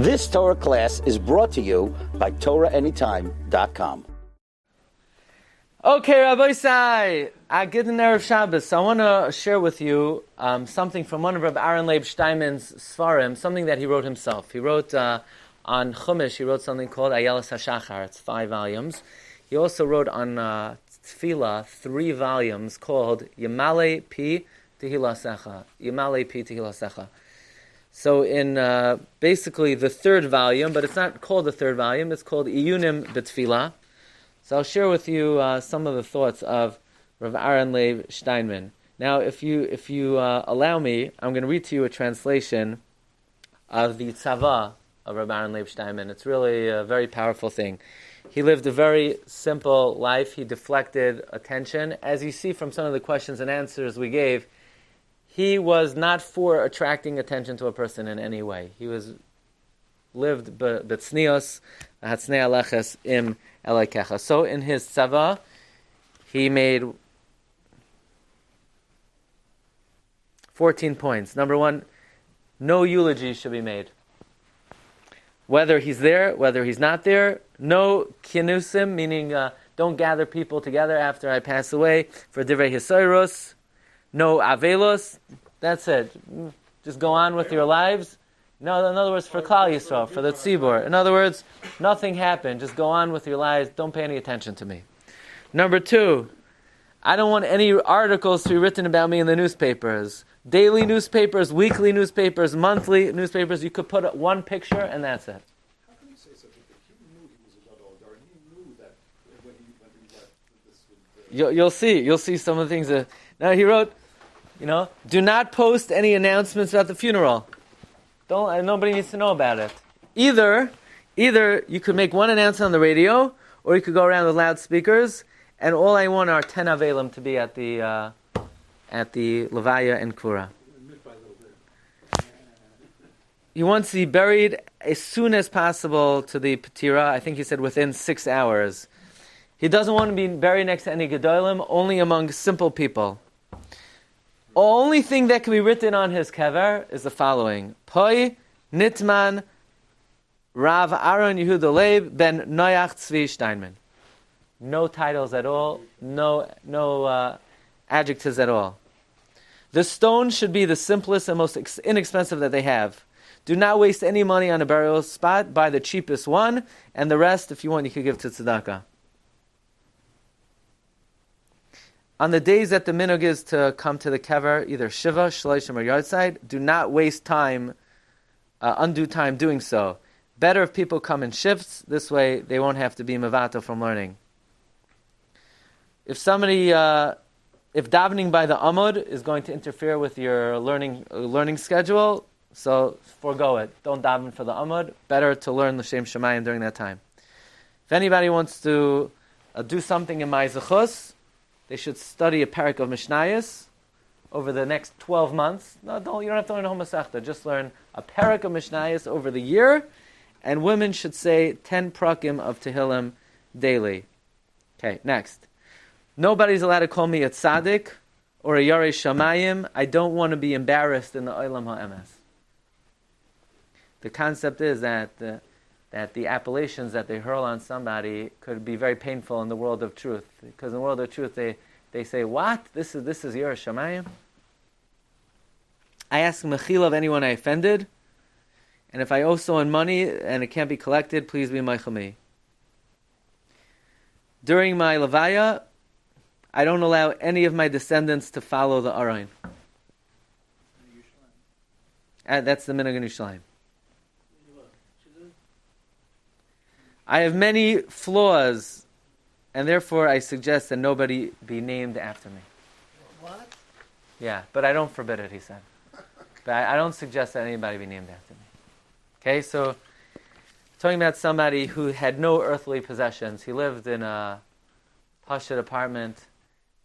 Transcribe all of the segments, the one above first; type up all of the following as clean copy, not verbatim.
This Torah class is brought to you by TorahAnytime.com. Okay, Rabbi Sai, good Erev Shabbos. So I want to share with you something from one of Rabbi Aharon Leib Shteinman's Svarim, something that he wrote himself. He wrote on Chumash, he wrote something called Ayelas HaShachar. It's 5 volumes. He also wrote on Tefillah 3 volumes called Yamale Pi Tehilasecha. Yamale Pi Tehilasecha. So in basically the 3rd volume, but it's not called the 3rd volume, it's called Iyunim B'Tefillah. So I'll share with you some of the thoughts of Rav Aharon Leib Shteinman. Now, if you allow me, I'm going to read to you a translation of the Tzava of Rav Aharon Leib Shteinman. It's really a very powerful thing. He lived a very simple life. He deflected attention. As you see from some of the questions and answers we gave, he was not for attracting attention to a person in any way. He lived b'tznios, hatznei aleches im Elikecha. So in his tzava, he made 14 points. Number 1, no eulogy should be made. Whether he's there, whether he's not there. No kinusim, meaning don't gather people together after I pass away for divrei hisoros. No avelos. That's it. Just go on with your lives. No, in other words, for Klal Yisrael, for the Tzibur. In other words, nothing happened. Just go on with your lives. Don't pay any attention to me. Number 2, I don't want any articles to be written about me in the newspapers. Daily newspapers, weekly newspapers, monthly newspapers. You could put one picture and that's it. How can you say such a thing? He knew he was a gadol, or he knew that when he left, that this would... You'll see some of the things that... Now he wrote, do not post any announcements about the funeral. Nobody needs to know about it. Either you could make one announcement on the radio, or you could go around with loudspeakers, and all I want are 10 avelim to be at the levaya and kura. He wants to be buried as soon as possible to the patira. I think he said within 6 hours. He doesn't want to be buried next to any gedolim, only among simple people. Only thing that can be written on his kever is the following: Poi Nitman Rav Aharon Yehuda Leib ben Noach Tzvi Shteinman. No titles at all, no adjectives at all. The stone should be the simplest and most inexpensive that they have. Do not waste any money on a burial spot. Buy the cheapest one, and the rest, if you want, you could give to tzedakah. On the days that the minhag is to come to the kever, either Shiva, Shloshim, or Yardside, do not waste time, undue time doing so. Better if people come in shifts. This way, they won't have to be mevato from learning. If davening by the amud is going to interfere with your learning schedule, so forego it. Don't daven for the amud. Better to learn l'shem shemayim during that time. If anybody wants to do something in Ma'izachos, they should study a parak of Mishnayos over the next 12 months. You don't have to learn a whole Masechta. Just learn a parak of Mishnayos over the year, and women should say 10 prakim of Tehillim daily. Okay, next. Nobody's allowed to call me a tzaddik or a yarei shamayim. I don't want to be embarrassed in the olam ha'emes. The concept is that the appellations that they hurl on somebody could be very painful in the world of truth. Because in the world of truth, they say, what? This is Yerei Shamayim? I ask mechila of anyone I offended, and if I owe someone money and it can't be collected, please be meichel. During my levaya, I don't allow any of my descendants to follow the Aharon. That's the minhag in Yerushalayim. I have many flaws, and therefore I suggest that nobody be named after me. What? Yeah, but I don't forbid it, he said. But I don't suggest that anybody be named after me. Okay, so talking about somebody who had no earthly possessions. He lived in a Pashut apartment.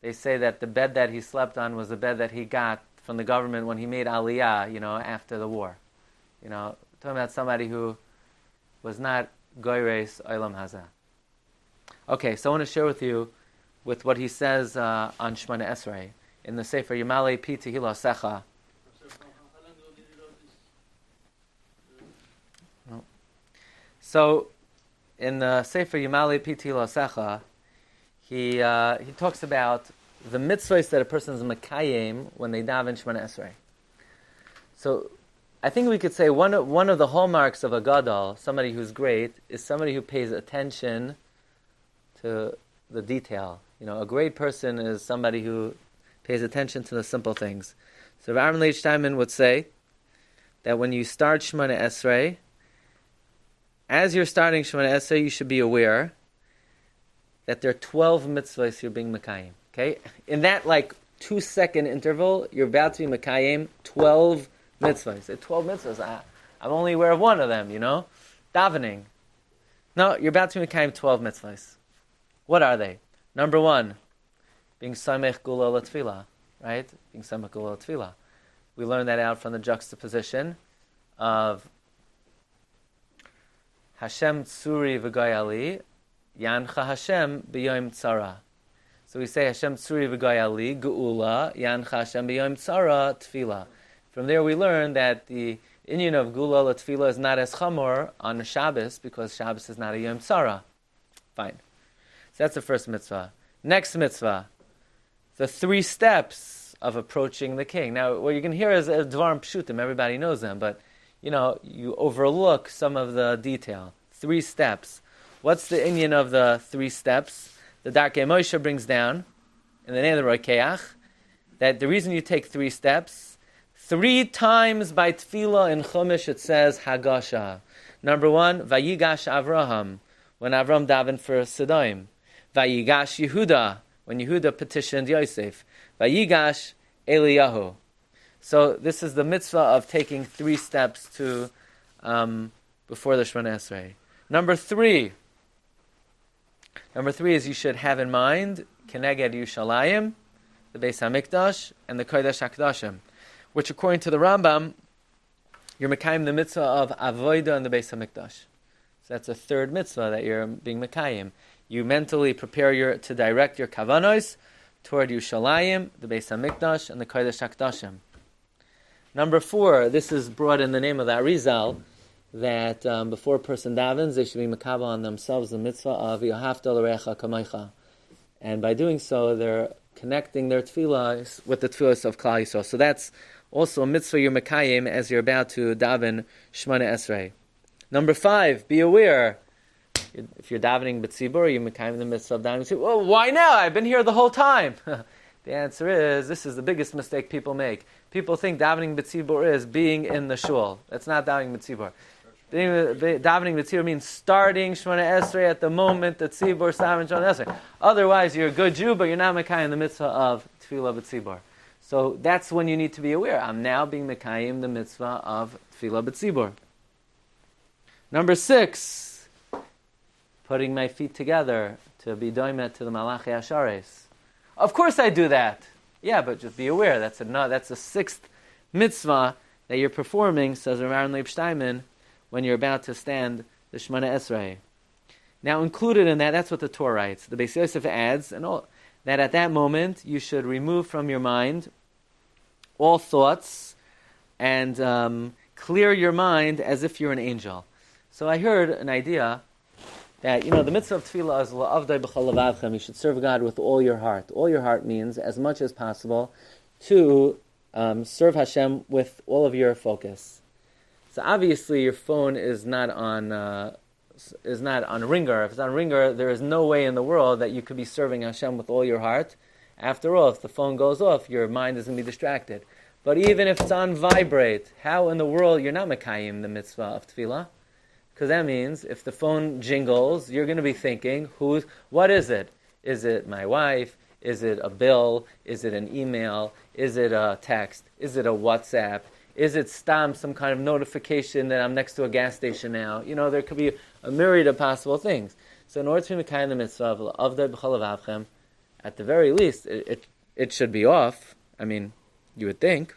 They say that the bed that he slept on was the bed that he got from the government when he made Aliyah, after the war. Talking about somebody who was not Goyres Olam Hazeh. Okay, so I want to share with you with what he says on Shemoneh Esrei in the Sefer Yamale Pi Tehilasecha. So, in the Sefer Yimali Piti Lasecha, he talks about the mitzvahs that a person is makayim when they daven Shemoneh Esrei. So, I think we could say one of the hallmarks of a gadol, somebody who's great, is somebody who pays attention to the detail. A great person is somebody who pays attention to the simple things. So Aharon Leib Shteinman would say that when you start Shemoneh Esrei, as you're starting Shemoneh Esrei, you should be aware that there are 12 mitzvahs you're being makayim. Okay? In that 2-second interval, you're about to be makayim 12 mitzvahs. 12 mitzvahs. I'm only aware of one of them, davening. No, you're about to be makayim 12 mitzvahs. What are they? Number 1, being samech gula l'tfilah, right? Being samech gula l'tfilah. We learn that out from the juxtaposition of Hashem tsuri v'gayali, yancha Hashem b'yom tzara. So we say Hashem tsuri v'gayali, geula, yancha Hashem b'yom tzara, tfilah. From there we learn that the inyan of gula l'tfilah is not as chamor on Shabbos, because Shabbos is not a yom tzara. Fine. So that's the first mitzvah. Next mitzvah, the 3 steps of approaching the king. Now, what you can hear is dvarim pshutim. Everybody knows them, but you overlook some of the detail. 3 steps. What's the inyan of the 3 steps? The Darkei Moshe brings down in the name of the Rokeach that the reason you take 3 steps, 3 times by tefillah in Chumash it says Hagasha. Number 1, Vayigash Avraham, when Avram davened for Sodom. Vayigash Yehuda, when Yehuda petitioned Yosef. Vayigash Eliyahu. So this is the mitzvah of taking 3 steps to before the Shemoneh Esrei. Number 3 is you should have in mind Keneged Yushalayim, the Beis HaMikdash, and the Kodesh HaKadoshim, which according to the Rambam, you're mekayim the mitzvah of Avodah in the Beis HaMikdash. So that's a 3rd mitzvah that you're being mekayim. You mentally prepare to direct your kavanos toward Yushalayim, the Beis HaMikdash, and the Kodesh HaKadoshim. Number 4, this is brought in the name of the Arizal, that before a person davens, they should be makabel on themselves the mitzvah of Yohavta l'recha kamaycha. And by doing so, they're connecting their tefillah with the tefillah of Klal Yisrael. So that's also a mitzvah you're makayim as you're about to daven Shemoneh Esrei. Number 5, be aware. If you're davening b'tzibur, you're makayim the mitzvah of davening b'tzibur. Well, why now? I've been here the whole time. The answer is, this is the biggest mistake people make. People think davening b'tzibur is being in the shul. That's not davening b'tzibur. Davening b'tzibur means starting Shemoneh Esrei at the moment that tzibur starts Shemoneh Esrei. Otherwise, you're a good Jew, but you're not makayim the mitzvah of tefillah b'tzibur. So that's when you need to be aware. I'm now being makayim the mitzvah of tefillah b'tzibur. Number 6, putting my feet together to be doimet to the Malachi Ashares. Of course I do that. Yeah, but just be aware, that's a 6th mitzvah that you're performing, says Aharon Leib Shteinman, when you're about to stand the Shemoneh Esrei. Now included in that, that's what the Torah writes. The Beis Yosef adds that at that moment you should remove from your mind all thoughts and clear your mind as if you're an angel. So I heard an idea that, the mitzvah of tefillah is la'avdai b'chol levavchem. You should serve God with all your heart. All your heart means as much as possible to serve Hashem with all of your focus. So obviously your phone is not on ringer. If it's on ringer, there is no way in the world that you could be serving Hashem with all your heart. After all, if the phone goes off, your mind is going to be distracted. But even if it's on vibrate, how in the world you're not mekayim the mitzvah of tefillah? Because that means if the phone jingles, you're going to be thinking, what is it? Is it my wife? Is it a bill? Is it an email? Is it a text? Is it a WhatsApp? Is it some kind of notification that I'm next to a gas station now? There could be a myriad of possible things. So in order to be mekayim the mitzvah of the b'chol levavchem, at the very least, it should be off. I mean, you would think.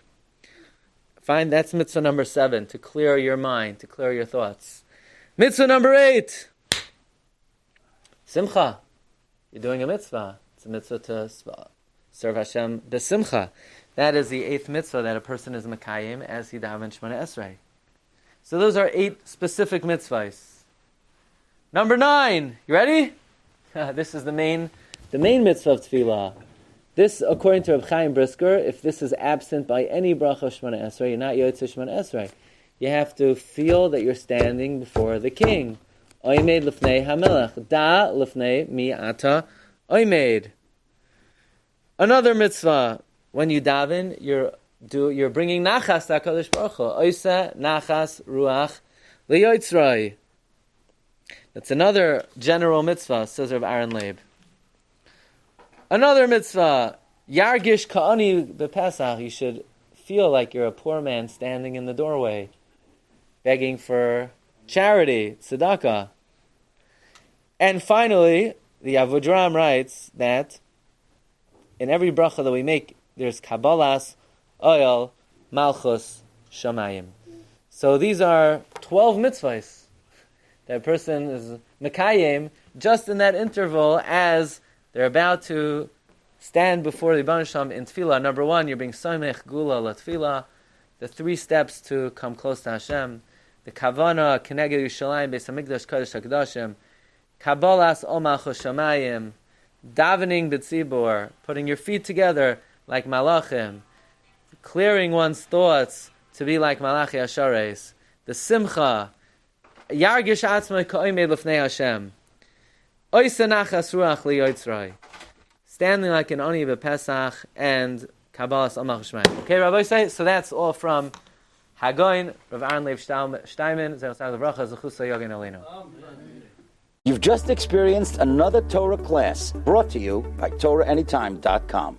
Fine, that's mitzvah number 7, to clear your mind, to clear your thoughts. Mitzvah number 8, simcha. You're doing a mitzvah. It's a mitzvah to serve Hashem b'simcha. That is the 8th mitzvah that a person is makayim as he daven Shemoneh Esrei. So those are 8 specific mitzvahs. Number 9. You ready? This is the main mitzvah of tefillah. This, according to Reb Chaim Brisker, if this is absent by any bracha of Shemoneh Esrei, you're not Yotzei Shemoneh Esrei. You have to feel that you're standing before the king. Oimed lifnei hamelech. Da lifnei mi ata oimed. Another mitzvah. When you daven, you're bringing nachas to HaKadosh Baruch Hu. Oisa nachas ruach liyotzroi. That's another general mitzvah, says Rabbi Aharon Leib. Another mitzvah, yargish ka'ani b'Pesach. You should feel like you're a poor man standing in the doorway, begging for charity, tzedakah. And finally, the Avodram writes that in every bracha that we make, there's kabbalas, oil, malchus, shamayim. So these are 12 mitzvahs that a person is mekayim just in that interval as they're about to stand before the Yibam Shalom in tefillah. Number 1, you're being soimech gula la tefillah, the 3 steps to come close to Hashem, the kavana, keneged Yerushalayim, Beis Hamikdash, Kodesh HaKadoshim, kabbalas ol malchus shamayim, davening b'tzibur, putting your feet together like malachim, clearing one's thoughts to be like malachi ashares, the simcha, yargish atzmai ka'omed lifnei Hashem, oisa nachas ruach liyotzroi, standing like an oni b'Pesach, and kabbalas ol malchus shamayim. Okay, Rabbi say, so that's all from Hagoin, Rav Aharon Leib Shteinman, Zeh Bracha, Zechusa Yogin Aleinu. You've just experienced another Torah class brought to you by TorahAnytime.com.